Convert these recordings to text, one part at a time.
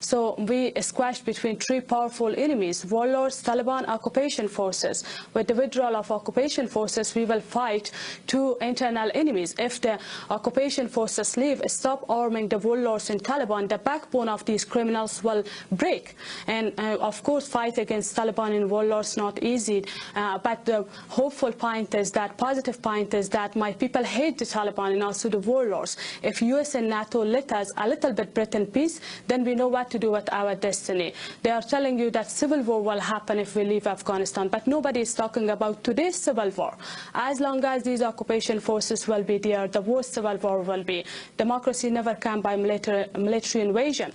So we squashed between three powerful enemies: warlords, Taliban, occupation forces. With the withdrawal of occupation forces, we will fight two internal enemies. If the occupation forces leave, stop arming the warlords and Taliban, the backbone of these criminals will break. And of course, fight against Taliban and warlords not easy. But the hopeful point is that, positive point is that my people hate the Taliban and also the warlords. If US and NATO let us a little bit breathe in peace, then we know what to do with our destiny. They are telling you that civil war will happen if we leave Afghanistan, but nobody is talking about today's civil war. As long as these occupation forces will be there, the worst civil war will be. Democracy never came by military invasion.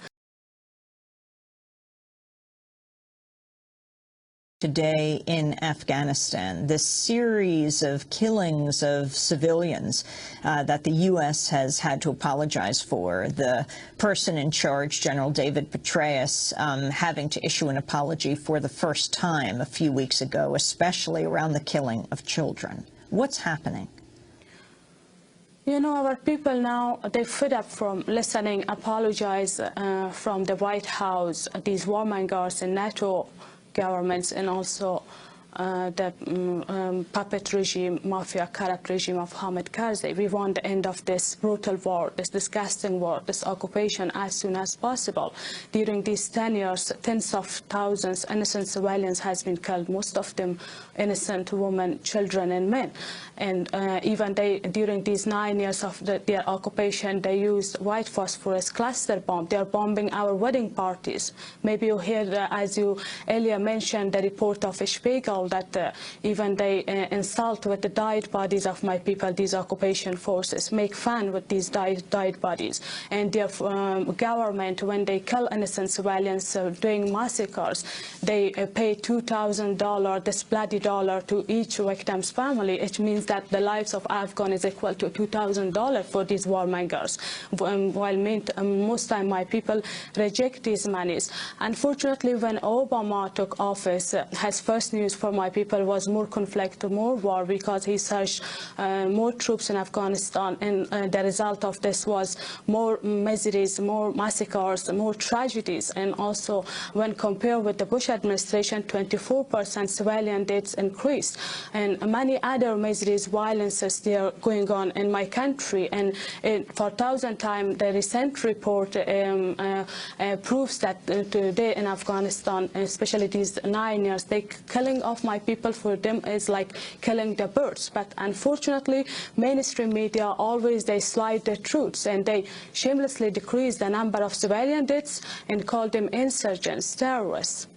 Today in Afghanistan, this series of killings of civilians that the U.S. has had to apologize for, the person in charge, General David Petraeus, having to issue an apology for the first time a few weeks ago, especially around the killing of children. What's happening? You know, our people now, they're fed up from listening, apologize from the White House, these warmongers and NATO governments, and also the puppet regime, mafia, corrupt regime of Hamid Karzai. We want the end of this brutal war, this disgusting war, this occupation as soon as possible. During these 10 years, tens of thousands innocent civilians has been killed, most of them innocent women, children, and men. And even during these 9 years of their occupation, they used white phosphorus cluster bomb. They are bombing our wedding parties. Maybe you heard, as you earlier mentioned, the report of Spiegel that even they insult with the died bodies of my people, these occupation forces, make fun with these died bodies. And their government, when they kill innocent civilians doing massacres, they pay $2,000, this bloody dollar, to each victim's family. It means that the lives of Afghan is equal to $2,000 for these warmongers, while most time my people reject these monies. Unfortunately, when Obama took office, his first news for my people was more conflict, more war, because he surged more troops in Afghanistan, and the result of this was more miseries, more massacres, more tragedies. And also, when compared with the Bush administration, 24% civilian deaths increased, and many other miseries, violences, they are going on in my country. And for 1,000 times, the recent report proves that today in Afghanistan, especially these 9 years, the killing of my people for them is like killing the birds. But unfortunately, mainstream media always they slide the truths, and they shamelessly decrease the number of civilian deaths and call them insurgents, terrorists.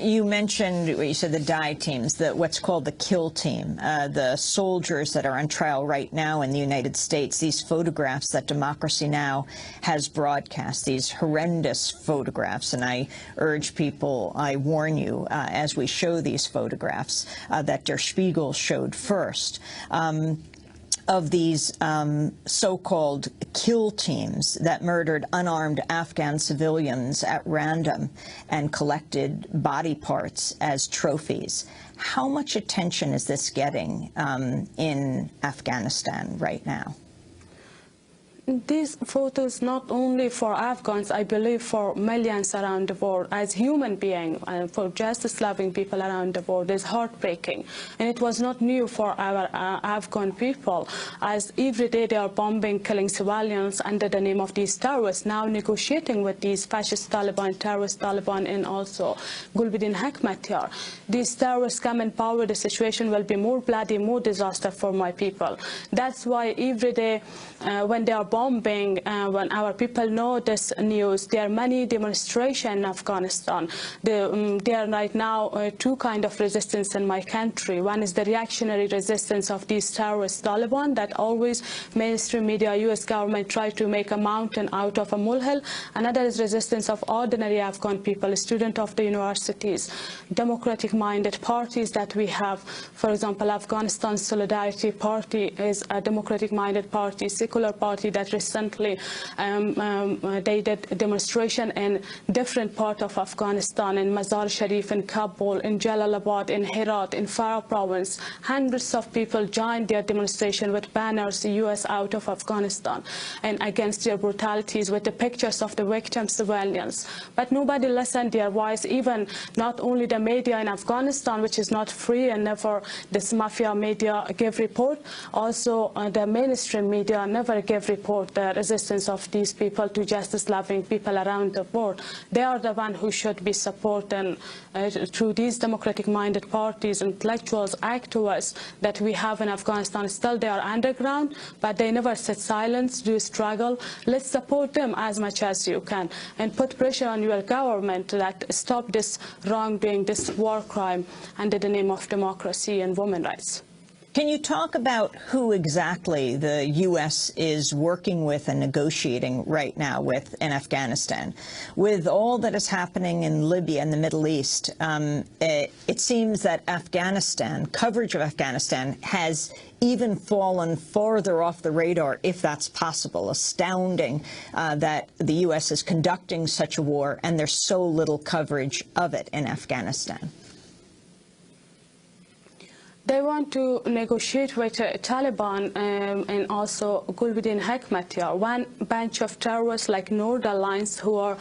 You mentioned, you said the die teams, what's called the kill team, the soldiers that are on trial right now in the United States, these photographs that Democracy Now! Has broadcast, these horrendous photographs. And I urge people, I warn you, as we show these photographs, that Der Spiegel showed first, of these so-called kill teams that murdered unarmed Afghan civilians at random and collected body parts as trophies. How much attention is this getting in Afghanistan right now? These photos not only for Afghans, I believe for millions around the world, as human beings, and for justice-loving people around the world, is heartbreaking. And it was not new for our Afghan people, as every day they are bombing, killing civilians under the name of these terrorists, now negotiating with these fascist Taliban, terrorist Taliban, and also Gulbuddin Hekmatyar. These terrorists come in power, the situation will be more bloody, more disaster for my people. That's why every day when they are bombing, when our people know this news, there are many demonstrations in Afghanistan. There are right now two kinds of resistance in my country. One is the reactionary resistance of these terrorist Taliban that always mainstream media, US government try to make a mountain out of a molehill. Another is resistance of ordinary Afghan people, students of the universities, democratic-minded parties that we have. For example, Afghanistan Solidarity Party is a democratic-minded party, secular party that that recently they did a demonstration in different parts of Afghanistan, in Mazar Sharif, in Kabul, in Jalalabad, in Herat, in Farah province. Hundreds of people joined their demonstration with banners, US out of Afghanistan, and against their brutalities with the pictures of the victim civilians. But nobody listened their voice, even not only the media in Afghanistan, which is not free and never this mafia media give report, also the mainstream media never give report the resistance of these people to justice-loving people around the world. They are the one who should be supported through these democratic-minded parties, intellectuals, activists that we have in Afghanistan. Still they are underground, but they never sit silent, do struggle. Let's support them as much as you can and put pressure on your government that stop this wrongdoing, this war crime under the name of democracy and women's rights. Can you talk about who exactly the U.S. is working with and negotiating right now with in Afghanistan? With all that is happening in Libya and the Middle East, it seems that Afghanistan, coverage of Afghanistan, has even fallen farther off the radar, if that's possible. Astounding that the U.S. is conducting such a war and there's so little coverage of it in Afghanistan. They want to negotiate with Taliban and also Gulbuddin Hekmatyar, one bunch of terrorists like North Alliance who are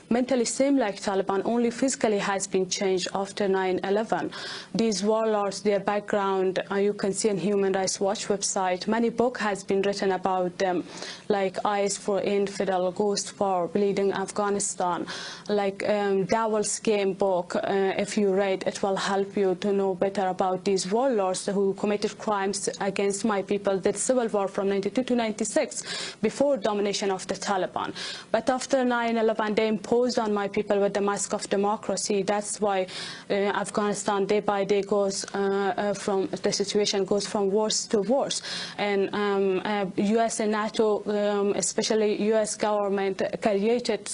mentally same like Taliban, only physically has been changed after 9/11. These warlords, their background, you can see on Human Rights Watch website. Many books has been written about them, like Eyes for Infidel, Ghost for Bleeding Afghanistan, like Devil's Game book. If you read, it will help you to know better about these warlords who committed crimes against my people, did civil war from 92 to 96, before domination of the Taliban. But after 9/11, they imposed on my people with the mask of democracy. That's why Afghanistan day by day goes from the situation goes from worse to worse. And US and NATO, especially US government,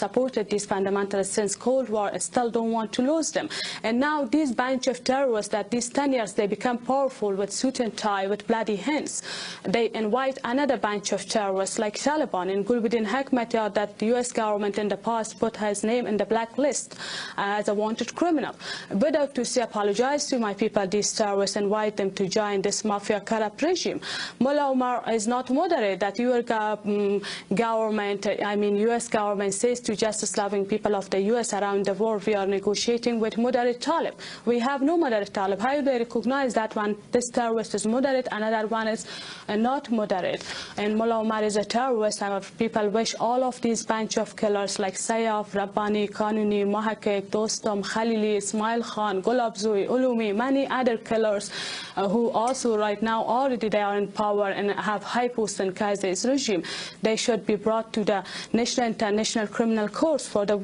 supported these fundamentalists since Cold War, still don't want to lose them. And now these bunch of terrorists that these 10 years they become powerful with suit and tie, with bloody hands. They invite another bunch of terrorists like Taliban and Gulbuddin Hekmatyar that the US government in the past put his name in the blacklist as a wanted criminal. Without to say apologize to my people, these terrorists, invite them to join this mafia corrupt regime. Mullah Omar is not moderate that your government, I mean US government, says to justice-loving people of the US around the world, we are negotiating with moderate Talib. We have no moderate Talib. How do they recognize that one? This terrorist is moderate, another one is not moderate. And Mullah Omar is a terrorist. Our people wish all of these bunch of killers like Sayyaf, Rabbani, Kanuni, Mahakek, Dostum, Khalili, Ismail Khan, Gulabzui, Ulumi, many other killers who also right now already they are in power and have high posts in Karzai's regime. They should be brought to the National International Criminal Court for the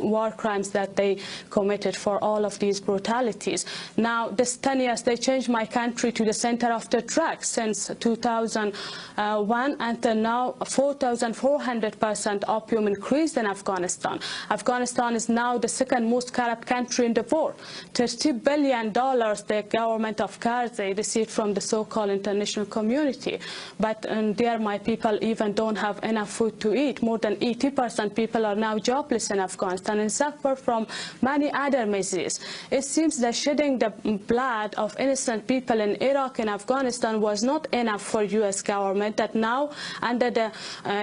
war crimes that they committed for all of these brutalities. Now, this 10 years, they changed my country to the center of the drugs since 2001 until now, 4,400% opium increased in Afghanistan. Afghanistan is now the second most corrupt country in the world. $30 billion the government of Karzai received from the so-called international community. But there my people even don't have enough food to eat. More than 80% people are now jobless in Afghanistan and suffer from many other measures. It seems that shedding the blood of innocent people in Iraq and Afghanistan was not enough for US government, that now under the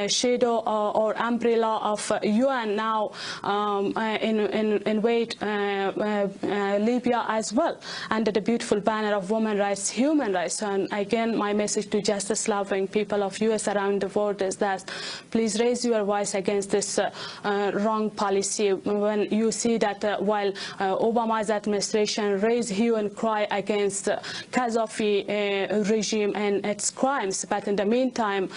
shadow or umbrella of UN now invade Libya as well, under the beautiful banner of women's rights, human rights. And again, my message to justice-loving people of US around the world is that please raise your voice against this wrong policy. When you see that while Obama's administration raised hue and cry against Gaddafi regime and its crimes, but in the meantime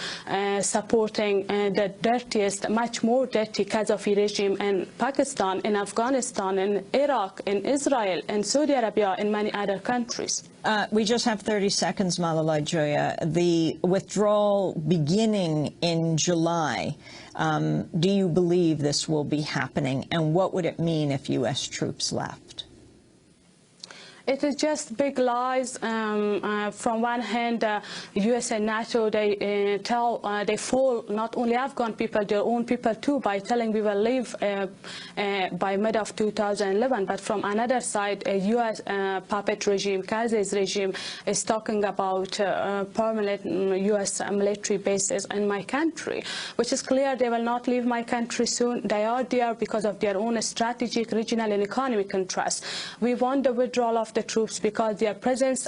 supporting the dirtiest, much more dirty Gaddafi regime in Pakistan, in Afghanistan, in Iraq, in Israel, in Saudi Arabia, and many other countries. We just have 30 seconds, Malalai Joya. The withdrawal beginning in July, do you believe this will be happening? And what would it mean if U.S. troops left? It is just big lies. From one hand, US and NATO, they they fool not only Afghan people, their own people too, by telling we will leave by mid of 2011. But from another side, a US puppet regime, Karzai's regime, is talking about permanent US military bases in my country, which is clear they will not leave my country soon. They are there because of their own strategic, regional and economic interests. We want the withdrawal of the troops because their presence,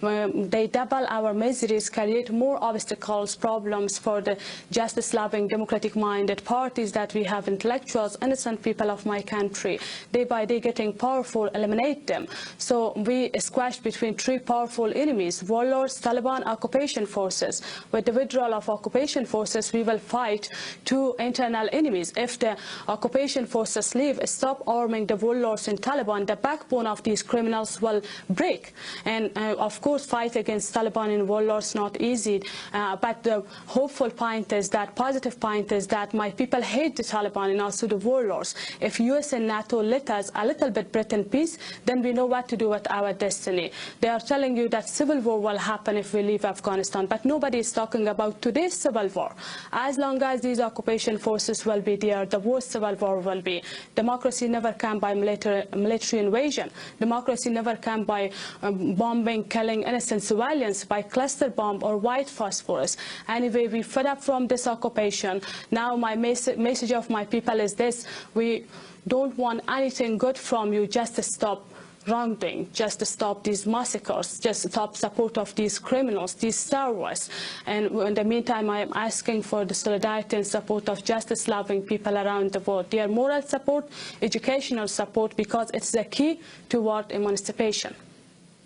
they double our miseries, create more obstacles, problems for the justice-loving, democratic-minded parties that we have, intellectuals, innocent people of my country. Day by day getting powerful, eliminate them. So we squashed between three powerful enemies: warlords, Taliban, occupation forces. With the withdrawal of occupation forces, we will fight two internal enemies. If the occupation forces leave, stop arming the warlords and Taliban, the backbone of these criminals will break. And of course, fight against Taliban and warlords not easy. But the hopeful point is that, positive point is that my people hate the Taliban and also the warlords. If US and NATO let us a little bit breathe in peace, then we know what to do with our destiny. They are telling you that civil war will happen if we leave Afghanistan, but nobody is talking about today's civil war. As long as these occupation forces will be there, the worst civil war will be. Democracy never came by military invasion. Democracy never came by bombing, killing innocent civilians, by cluster bomb or white phosphorus. Anyway, we fed up from this occupation. Now my message of my people is this: we don't want anything good from you, just to stop wrongdoing, just to stop these massacres, just to stop support of these criminals, these terrorists. And in the meantime, I am asking for the solidarity and support of justice-loving people around the world. Their moral support, educational support, because it's the key toward emancipation.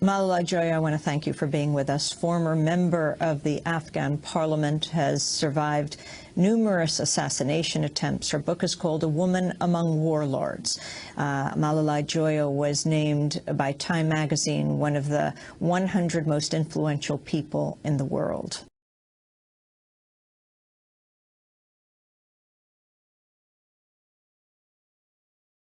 Malalai Joya, I want to thank you for being with us. Former member of the Afghan parliament, has survived numerous assassination attempts. Her book is called A Woman Among Warlords. Malalai Joya was named by Time magazine one of the 100 most influential people in the world.